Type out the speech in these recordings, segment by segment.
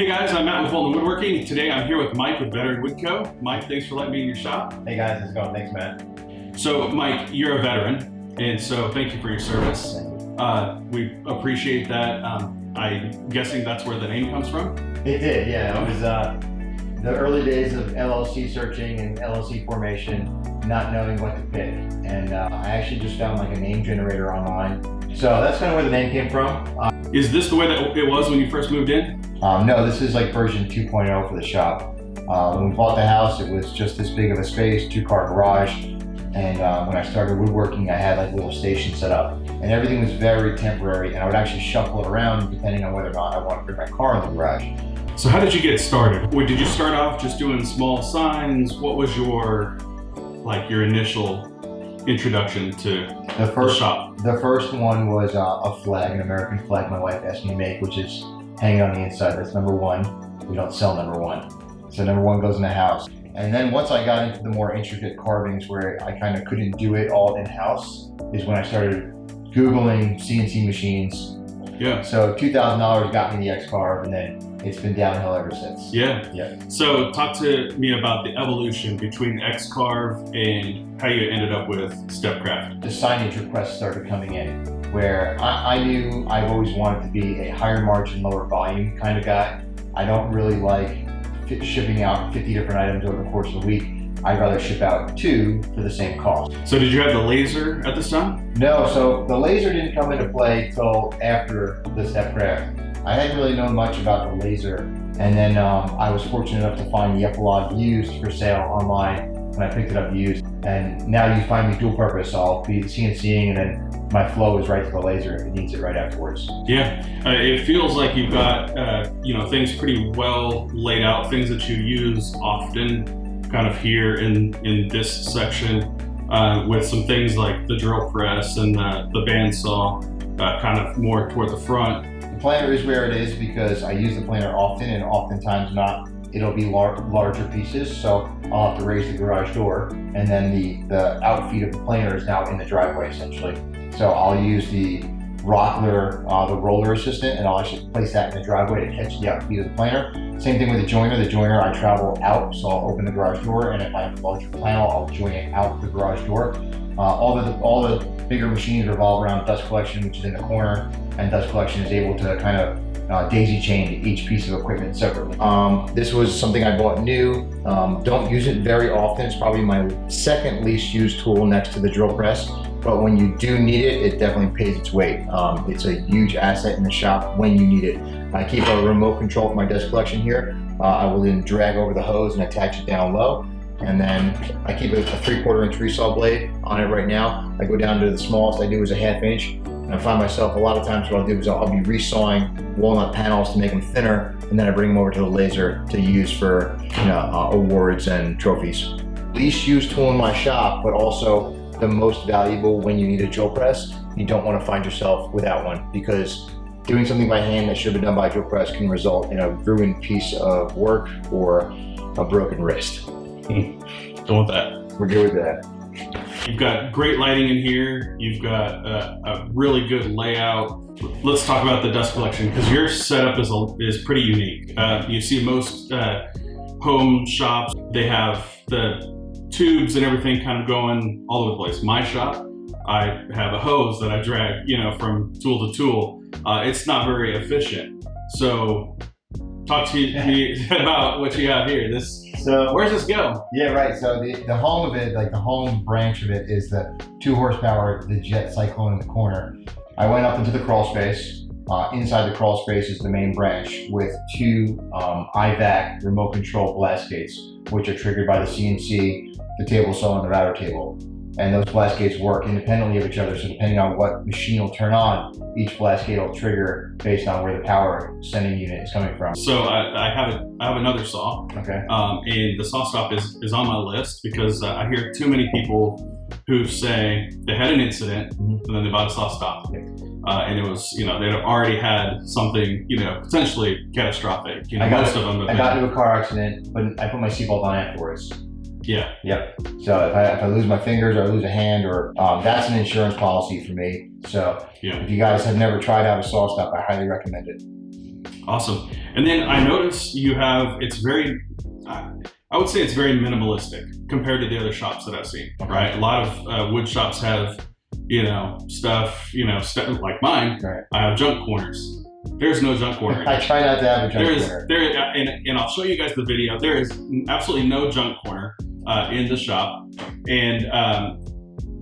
Hey guys, I'm Matt with Walden Woodworking. Today I'm here with Mike with Veteran Woodco. Mike, thanks for letting me in your shop. Hey guys, how's it going? Thanks, Matt. So Mike, you're a veteran, and so thank you for your service. We appreciate that. I'm guessing that's where the name comes from? It did, yeah. It was the early days of LLC searching and LLC formation, not knowing what to pick. And I actually just found like a name generator online. So that's kind of where the name came from. Is this the way that it was when you first moved in? No, this is like version 2.0 for the shop. When we bought the house, it was just this big of a space, 2-car garage. And when I started woodworking, I had like a little station set up. And everything was very temporary, and I would actually shuffle it around depending on whether or not I wanted to bring my car in the garage. So how did you get started? Did you start off just doing small signs? What was your initial introduction to the shop? The first one was a flag, an American flag my wife asked me to make, which is hanging on the inside. That's number one. We don't sell number one. So number one goes in the house. And then once I got into the more intricate carvings where I kind of couldn't do it all in-house is when I started Googling CNC machines. Yeah. So $2,000 got me the X-Carve, and then it's been downhill ever since. Yeah. So talk to me about the evolution between X-Carve and how you ended up with Stepcraft. The signage requests started coming in where I knew I've always wanted to be a higher margin, lower volume kind of guy. I don't really like shipping out 50 different items over the course of the week. I'd rather ship out 2 for the same cost. So did you have the laser at this time? No, so the laser didn't come into play till after the Stepcraft. I hadn't really known much about the laser. And then I was fortunate enough to find the Epilogue used for sale online when I picked it up used. And now you find me dual purpose, so I'll be CNCing and then my flow is right to the laser if it needs it right afterwards. Yeah, it feels like you've got things pretty well laid out, things that you use often kind of here in this section with some things like the drill press and the bandsaw kind of more toward the front. The planer is where it is because I use the planer often, and oftentimes not. It'll be larger pieces, so I'll have to raise the garage door, and then the outfeed of the planer is now in the driveway essentially. So I'll use the Rockler, the roller assistant, and I'll actually place that in the driveway to catch the outfeed of the planer. Same thing with the joiner. The joiner, I travel out, so I'll open the garage door, and if I have a larger panel, I'll join it out the garage door. All the bigger machines revolve around dust collection, which is in the corner, and dust collection is able to kind of daisy chain each piece of equipment separately. This was something I bought new. Don't use it very often. It's probably my second least used tool next to the drill press. But when you do need it, it definitely pays its weight. It's a huge asset in the shop when you need it. I keep a remote control for my dust collection here. I will then drag over the hose and attach it down low. And then I keep a 3/4 inch resaw blade on it right now. I go down to the smallest I do is a 1/2 inch. And I find myself a lot of times what I'll do is I'll be resawing walnut panels to make them thinner, and then I bring them over to the laser to use for awards and trophies. Least used tool in my shop, but also the most valuable when you need a drill press. You don't want to find yourself without one, because doing something by hand that should have been done by a drill press can result in a ruined piece of work or a broken wrist. Don't want that. We're good with that. You've got great lighting in here. You've got a really good layout. Let's talk about the dust collection, because your setup is pretty unique. You see most home shops, they have the tubes and everything kind of going all over the place. My shop, I have a hose that I drag, from tool to tool. It's not very efficient. So talk to me about what you have here. So where's this go? Yeah, right. So the home of it, like the home branch of it, is the 2 horsepower, the Jet Cyclone in the corner. I went up into the crawl space. Inside the crawl space is the main branch with 2 IVAC remote control blast gates, which are triggered by the CNC, the table saw, and the router table. And those blast gates work independently of each other. So depending on what machine will turn on, each blast gate will trigger based on where the power sending unit is coming from. So I have another saw. Okay. And the SawStop is on my list because I hear too many people who say they had an incident and then they bought a SawStop. And it was, they'd already had something, potentially catastrophic. Most of them. I got into a car accident, but I put my seatbelt on afterwards. Yeah. Yep. So if I lose my fingers or I lose a hand, or that's an insurance policy for me. So if you guys have never tried out a SawStop, I highly recommend it. Awesome. And then I noticed you have, it's very, I would say it's very minimalistic compared to the other shops that I've seen, right? A lot of wood shops have, stuff, like mine. Right. I have junk corners. There's no junk corner. I try not to have a junk corner. And I'll show you guys the video. There is absolutely no junk corner in the shop. And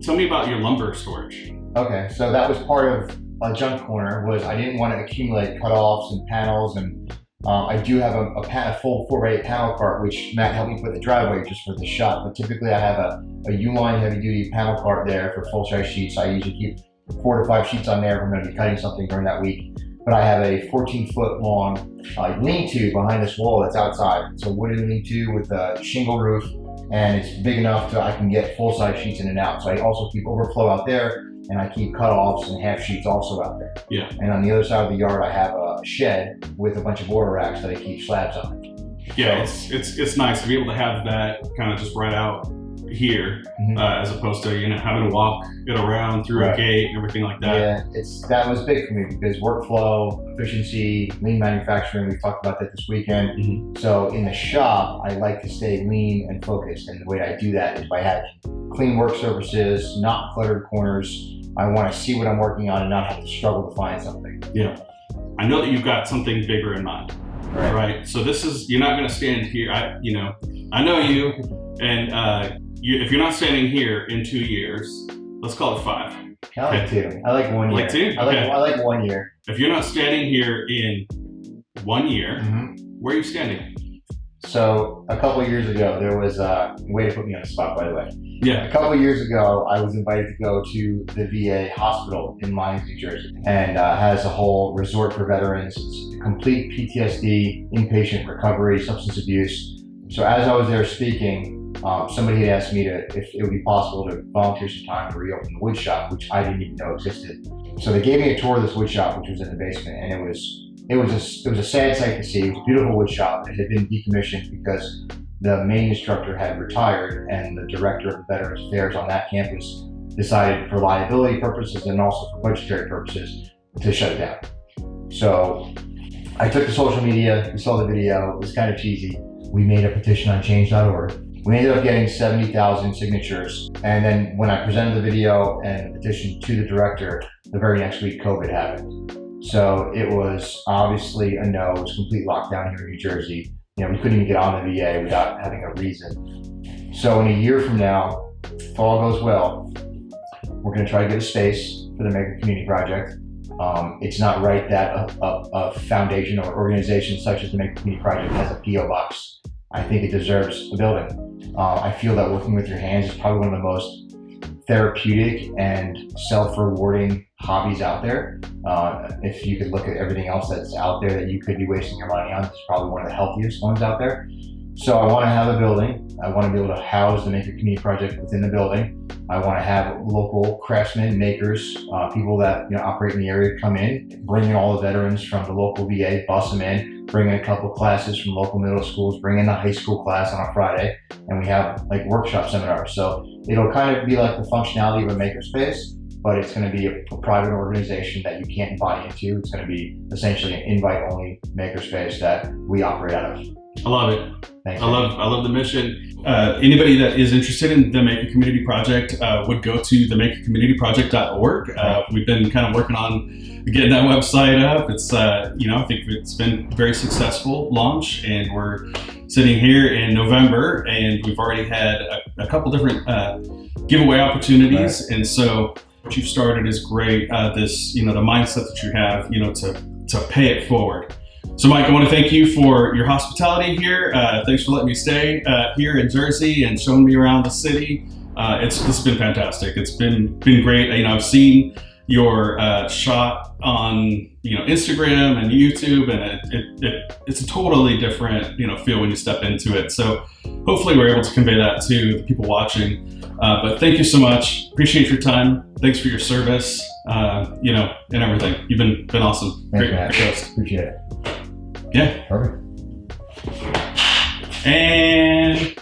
tell me about your lumber storage. Okay, so that was part of a junk corner. Was I didn't want to accumulate cutoffs and panels, and I do have a full 4x8 panel cart, which Matt helped me put in the driveway just for the shop. But typically, I have a Uline heavy-duty panel cart there for full-size sheets. I usually keep 4 to 5 sheets on there if I'm going to be cutting something during that week. But I have a 14-foot long lean-to behind this wall that's outside. It's a wooden lean-to with a shingle roof, and it's big enough I can get full-size sheets in and out. So I also keep overflow out there, and I keep cutoffs and half sheets also out there. Yeah. And on the other side of the yard, I have a shed with a bunch of order racks that I keep slabs on. Yeah, it's nice to be able to have that kind of just right out here, as opposed to having to walk it around through a gate and everything like that. Yeah, that was big for me because workflow, efficiency, lean manufacturing. We talked about that this weekend. So in the shop, I like to stay lean and focused, and the way I do that is by having clean work surfaces, not cluttered corners. I want to see what I'm working on and not have to struggle to find something. Yeah, I know that you've got something bigger in mind. Right. So this is, you're not going to stand here. I know you, and if you're not standing here in 2 years, let's call it 5. I like 2. I like 1 year. Like 2? I like 1 year. If you're not standing here in 1 year, where are you standing? So a couple of years ago, there was a way to put me on the spot, by the way. Yeah. A couple of years ago, I was invited to go to the VA hospital in Lyons, New Jersey, and has a whole resort for veterans. It's complete PTSD, inpatient recovery, substance abuse. So as I was there speaking, somebody had asked me if it would be possible to volunteer some time to reopen the wood shop, which I didn't even know existed. So they gave me a tour of this wood shop, which was in the basement, and it was a sad sight to see. It was a beautiful wood shop. It had been decommissioned because the main instructor had retired, and the director of Veterans Affairs on that campus decided for liability purposes and also for budgetary purposes to shut it down. So I took to social media, we saw the video, it was kind of cheesy. We made a petition on change.org. We ended up getting 70,000 signatures. And then when I presented the video and the petition to the director, the very next week COVID happened. So it was obviously a no. It was complete lockdown here in New Jersey. We couldn't even get on the VA without having a reason. So in a year from now, if all goes well, we're going to try to get a space for the Maker Community Project. It's not right that a foundation or organization such as the Maker Community Project has a P.O. box. I think it deserves a building. I feel that working with your hands is probably one of the most therapeutic and self-rewarding hobbies out there. If you could look at everything else that's out there that you could be wasting your money on, it's probably one of the healthiest ones out there. So I want to have a building. I want to be able to house the Maker Community Project within the building. I want to have local craftsmen, makers, people that operate in the area come in, bring in all the veterans from the local VA, bus them in, bring in a couple of classes from local middle schools, bring in the high school class on a Friday, and we have like workshop seminars. So it'll kind of be like the functionality of a makerspace, but it's going to be a private organization that you can't buy into. It's going to be essentially an invite-only makerspace that we operate out of. I love it. Thanks, I love the mission. Anybody that is interested in the Maker Community Project would go to themakercommunityproject.org. We've been kind of working on getting that website up. It's I think it's been a very successful launch, and we're sitting here in November, and we've already had a couple different giveaway opportunities. Right. And so what you've started is great. This the mindset that you have to pay it forward. So Mike, I want to thank you for your hospitality here. Thanks for letting me stay here in Jersey and showing me around the city. This has been fantastic. It's been great. I've seen your shot on Instagram and YouTube, and it's a totally different feel when you step into it. So hopefully we're able to convey that to the people watching. But thank you so much. Appreciate your time. Thanks for your service. And everything. You've been awesome. Thanks, Great host. Appreciate it. Yeah. Perfect. And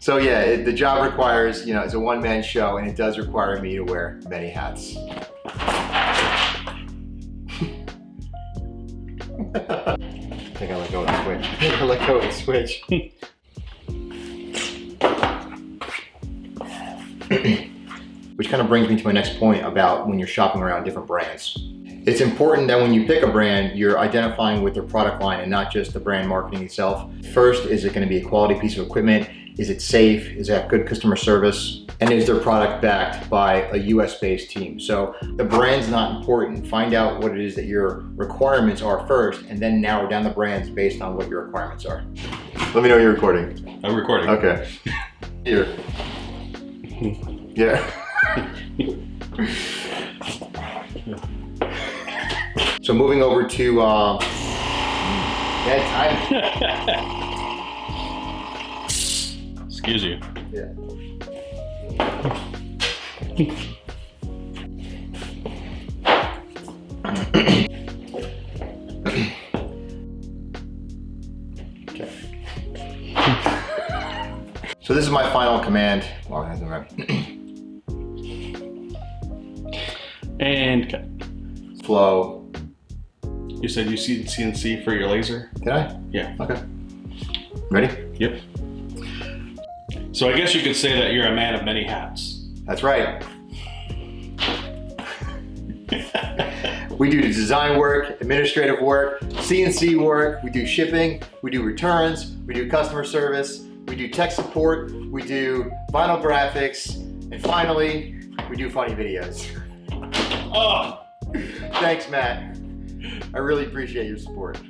So yeah, the job requires, you know, it's a one-man show, and it does require me to wear many hats. I think I let go of the switch. I think I let go of the switch. Which kind of brings me to my next point about when you're shopping around different brands. It's important that when you pick a brand, you're identifying with their product line and not just the brand marketing itself. First, is it going to be a quality piece of equipment? Is it safe? Is it have good customer service? And is their product backed by a US-based team? So the brand's not important. Find out what it is that your requirements are first, and then narrow down the brands based on what your requirements are. Let me know you're recording. I'm recording. Okay. Here. Yeah. So moving over to Excuse you. Yeah. Okay. So this is my final command. Well, And cut. flow. You said you see CNC for your laser? Did I? Yeah. Okay. Ready? Yep. So I guess you could say that you're a man of many hats. That's right. We do design work, administrative work, CNC work, we do shipping, we do returns, we do customer service, we do tech support, we do vinyl graphics, and finally, we do funny videos. Oh! Thanks, Matt. I really appreciate your support.